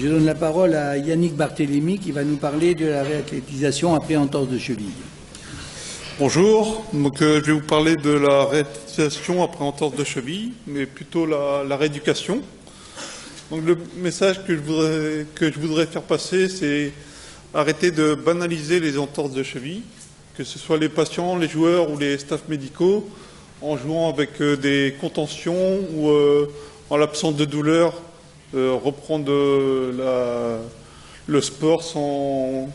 Je donne la parole à Yannick Barthélémy qui va nous parler de la réathlétisation après entorse de cheville. Bonjour, donc, je vais vous parler de la réathlétisation après entorse de cheville, mais plutôt la rééducation. Donc, le message que je voudrais faire passer, c'est arrêter de banaliser les entorses de cheville, que ce soit les patients, les joueurs ou les staffs médicaux, en jouant avec des contentions ou en l'absence de douleur, reprendre le sport sans...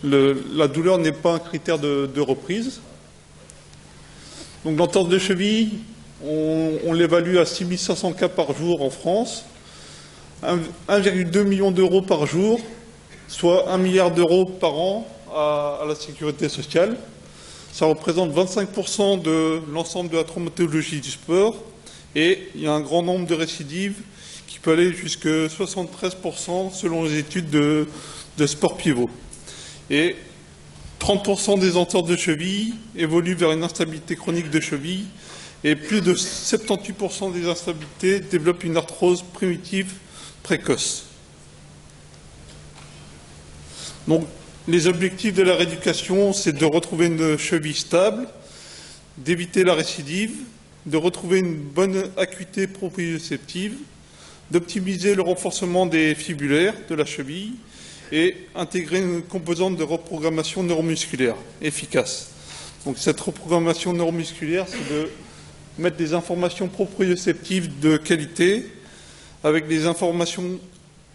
la douleur n'est pas un critère de reprise. Donc l'entorse de cheville, on l'évalue à 6500 cas par jour en France, 1,2 million d'euros par jour, soit 1 milliard d'euros par an à la sécurité sociale. Ça représente 25% de l'ensemble de la traumatologie du sport et il y a un grand nombre de récidives qui peut aller jusqu'à 73% selon les études de sport pivot. Et 30% des entorses de cheville évoluent vers une instabilité chronique de cheville et plus de 78% des instabilités développent une arthrose primitive précoce. Donc, les objectifs de la rééducation, c'est de retrouver une cheville stable, d'éviter la récidive, de retrouver une bonne acuité proprioceptive, d'optimiser le renforcement des fibulaires de la cheville et intégrer une composante de reprogrammation neuromusculaire efficace. Donc cette reprogrammation neuromusculaire, c'est de mettre des informations proprioceptives de qualité avec des informations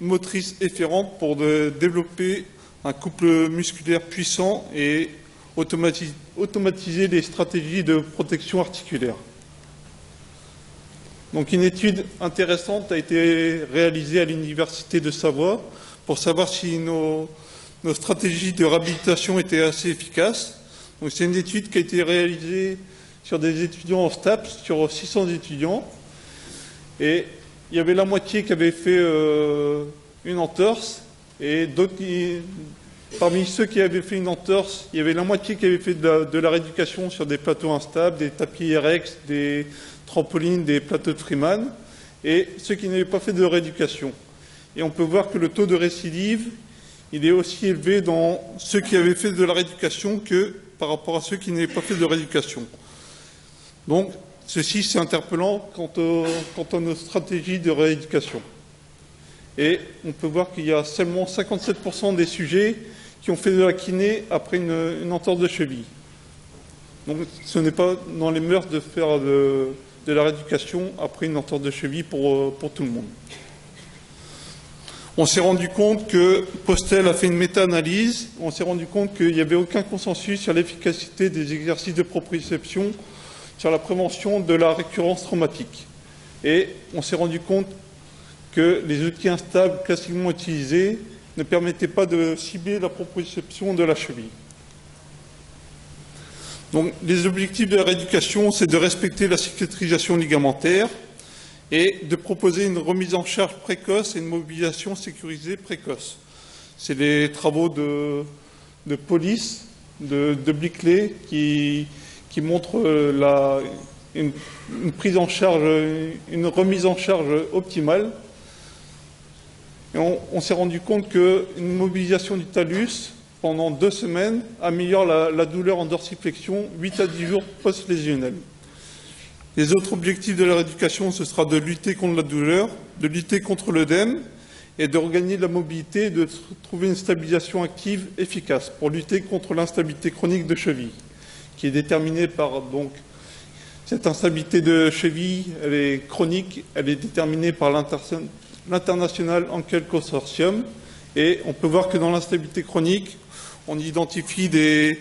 motrices efférentes pour développer un couple musculaire puissant et automatiser les stratégies de protection articulaire. Donc une étude intéressante a été réalisée à l'Université de Savoie pour savoir si nos stratégies de réhabilitation étaient assez efficaces. Donc c'est une étude qui a été réalisée sur des étudiants en STAPS, sur 600 étudiants. Et il y avait la moitié qui avait fait une entorse et d'autres parmi ceux qui avaient fait une entorse, il y avait la moitié qui avait fait de la rééducation sur des plateaux instables, des tapis RX, des trampolines, des plateaux de Freeman, et ceux qui n'avaient pas fait de rééducation. Et on peut voir que le taux de récidive, il est aussi élevé dans ceux qui avaient fait de la rééducation que par rapport à ceux qui n'avaient pas fait de rééducation. Donc, ceci, c'est interpellant quant à nos stratégies de rééducation. Et on peut voir qu'il y a seulement 57% des sujets qui ont fait de la kiné après une entorse de cheville. Donc ce n'est pas dans les mœurs de faire de la rééducation après une entorse de cheville pour tout le monde. On s'est rendu compte que Postel a fait une méta-analyse, on s'est rendu compte qu'il n'y avait aucun consensus sur l'efficacité des exercices de proprioception sur la prévention de la récurrence traumatique. Et on s'est rendu compte que les outils instables classiquement utilisés ne permettaient pas de cibler la proprioception de la cheville. Donc, les objectifs de la rééducation, c'est de respecter la cicatrisation ligamentaire et de proposer une remise en charge précoce et une mobilisation sécurisée précoce. C'est les travaux de police, de Blickley, qui montrent une prise en charge, une remise en charge optimale. Et on s'est rendu compte qu'une mobilisation du talus pendant 2 semaines améliore la douleur en dorsiflexion 8 à 10 jours post-lésionnels. Les autres objectifs de la rééducation, ce sera de lutter contre la douleur, de lutter contre l'œdème et de regagner de la mobilité et de trouver une stabilisation active efficace pour lutter contre l'instabilité chronique de cheville, qui est déterminée par donc cette instabilité de cheville, elle est chronique, elle est déterminée par l'International Ankle Consortium, et on peut voir que dans l'instabilité chronique, on identifie des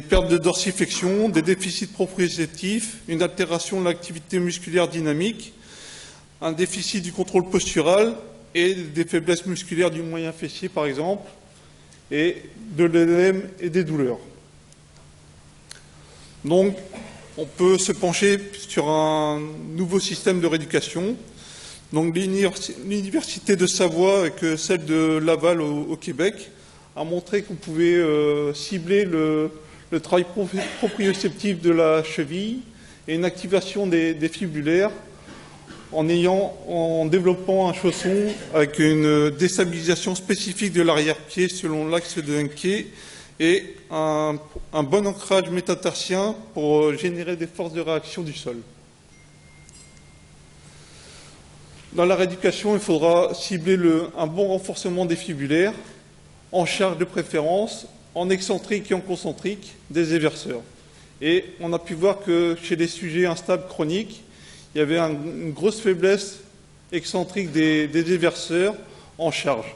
pertes de dorsiflexion, des déficits proprioceptifs, une altération de l'activité musculaire dynamique, un déficit du contrôle postural et des faiblesses musculaires du moyen fessier par exemple, et de l'œdème et des douleurs. Donc, on peut se pencher sur un nouveau système de rééducation. Donc l'Université de Savoie, avec celle de Laval au Québec, a montré qu'on pouvait cibler le travail proprioceptif de la cheville et une activation des fibulaires en développant un chausson avec une déstabilisation spécifique de l'arrière-pied selon l'axe de Encke et un bon ancrage métatarsien pour générer des forces de réaction du sol. Dans la rééducation, il faudra cibler un bon renforcement des fibulaires, en charge de préférence, en excentrique et en concentrique, des éverseurs. Et on a pu voir que chez les sujets instables chroniques, il y avait une grosse faiblesse excentrique des éverseurs en charge.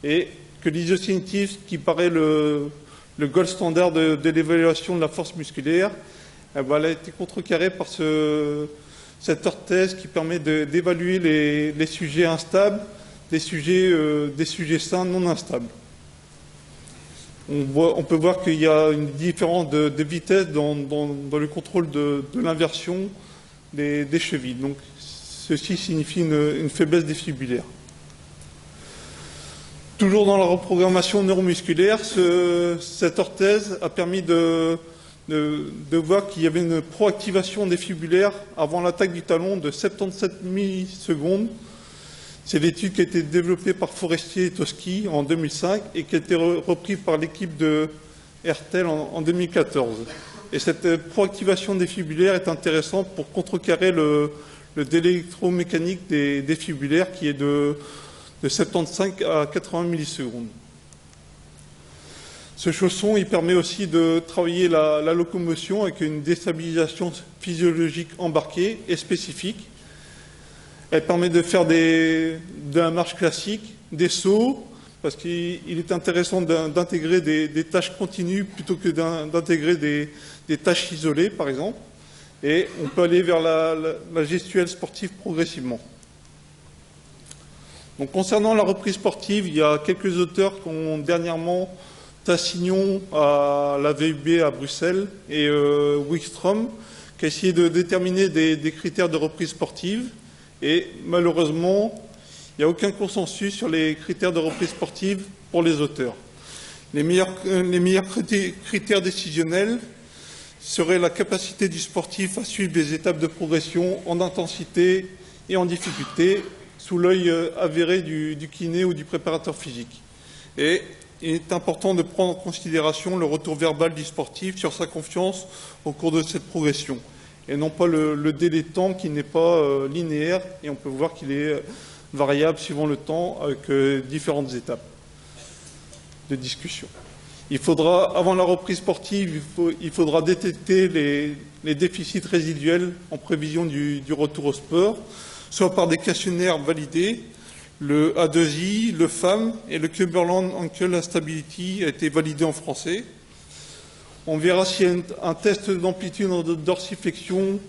Et que l'isocinétisme, qui paraît le gold standard de l'évaluation de la force musculaire, elle a été contrecarrée par cette orthèse qui permet d'évaluer les sujets instables des sujets sains non instables. On peut voir qu'il y a une différence de vitesse dans le contrôle de l'inversion des chevilles. Donc, ceci signifie une faiblesse des fibulaires. Toujours dans la reprogrammation neuromusculaire, cette orthèse a permis de voir qu'il y avait une proactivation des fibulaires avant l'attaque du talon de 77 millisecondes. C'est l'étude qui a été développée par Forestier et Toschi en 2005 et qui a été reprise par l'équipe de Hertel en 2014. Et cette proactivation des fibulaires est intéressante pour contrecarrer le délai électromécanique des fibulaires qui est de 75 à 80 millisecondes. Ce chausson, il permet aussi de travailler la locomotion avec une déstabilisation physiologique embarquée et spécifique. Elle permet de faire de la marche classique, des sauts, parce qu'il est intéressant d'intégrer des tâches continues plutôt que d'intégrer des tâches isolées, par exemple. Et on peut aller vers la gestuelle sportive progressivement. Donc, concernant la reprise sportive, il y a quelques auteurs qui ont dernièrement Tassignon à la VUB à Bruxelles et Wikström qui a essayé de déterminer des critères de reprise sportive. Et malheureusement, il n'y a aucun consensus sur les critères de reprise sportive pour les auteurs. Les meilleurs critères décisionnels seraient la capacité du sportif à suivre les étapes de progression en intensité et en difficulté sous l'œil avéré du kiné ou du préparateur physique. Et il est important de prendre en considération le retour verbal du sportif sur sa confiance au cours de cette progression, et non pas le délai de temps qui n'est pas linéaire, et on peut voir qu'il est variable suivant le temps avec différentes étapes de discussion. Il faudra, avant la reprise sportive, il faudra détecter les déficits résiduels en prévision du retour au sport, soit par des questionnaires validés, le A2I, le FAM et le Cumberland Ankle Instability a été validé en français. On verra s'il y a un test d'amplitude de dorsiflexion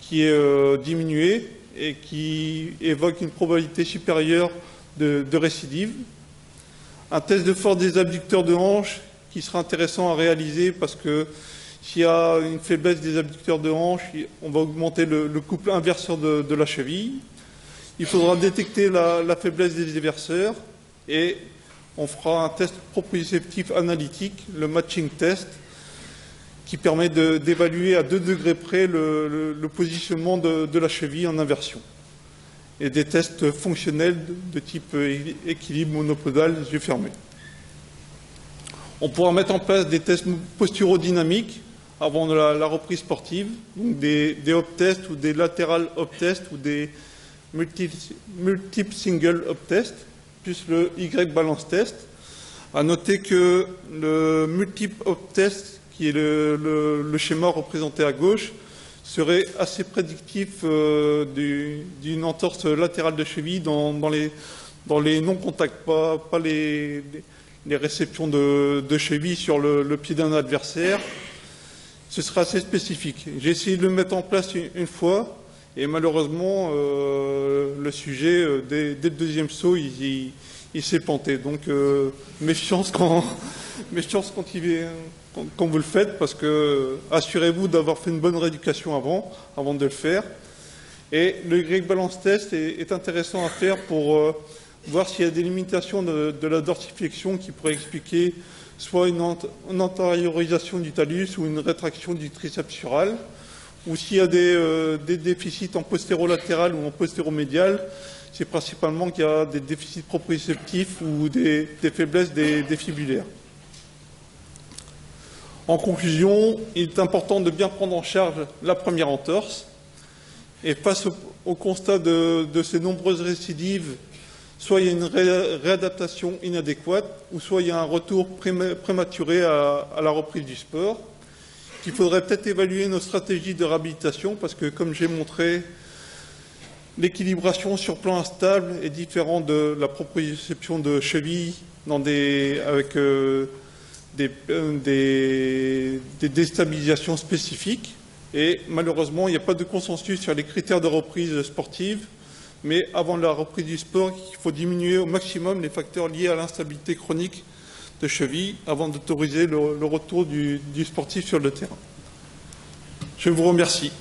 qui est diminué et qui évoque une probabilité supérieure de récidive. Un test de force des abducteurs de hanche qui sera intéressant à réaliser parce que s'il y a une faiblesse des abducteurs de hanche, on va augmenter le couple inverseur de la cheville. Il faudra détecter la faiblesse des éverseurs et on fera un test proprioceptif analytique, le matching test, qui permet d'évaluer à 2 degrés près le positionnement de la cheville en inversion. Et des tests fonctionnels de type équilibre monopodal, les yeux fermés. On pourra mettre en place des tests posturodynamiques avant la reprise sportive, donc des hop tests ou des latéral hop tests ou des multiple single hop test, plus le Y balance test. À noter que le multiple hop test, qui est le schéma représenté à gauche, serait assez prédictif d'une entorse latérale de cheville dans les non-contacts, pas les réceptions de cheville sur le pied d'un adversaire. Ce sera assez spécifique. J'ai essayé de le mettre en place une fois et malheureusement, le sujet, dès le deuxième saut, il s'est planté. Donc, méfiance quand vous le faites, parce que assurez-vous d'avoir fait une bonne rééducation avant de le faire. Et le Y balance test est intéressant à faire pour voir s'il y a des limitations de la dorsiflexion qui pourraient expliquer soit une antériorisation du talus ou une rétraction du triceps sural, ou s'il y a des déficits en postérolatéral ou en postéromédial, c'est principalement qu'il y a des déficits proprioceptifs ou des faiblesses des fibulaires. En conclusion, il est important de bien prendre en charge la première entorse. Et face au constat de ces nombreuses récidives, soit il y a une réadaptation inadéquate, ou soit il y a un retour prématuré à la reprise du sport. Il faudrait peut-être évaluer nos stratégies de réhabilitation, parce que, comme j'ai montré, l'équilibration sur plan instable est différente de la proprioception de cheville avec des déstabilisations spécifiques. Et malheureusement, il n'y a pas de consensus sur les critères de reprise sportive. Mais avant la reprise du sport, il faut diminuer au maximum les facteurs liés à l'instabilité chronique de cheville avant d'autoriser le retour du sportif sur le terrain. Je vous remercie.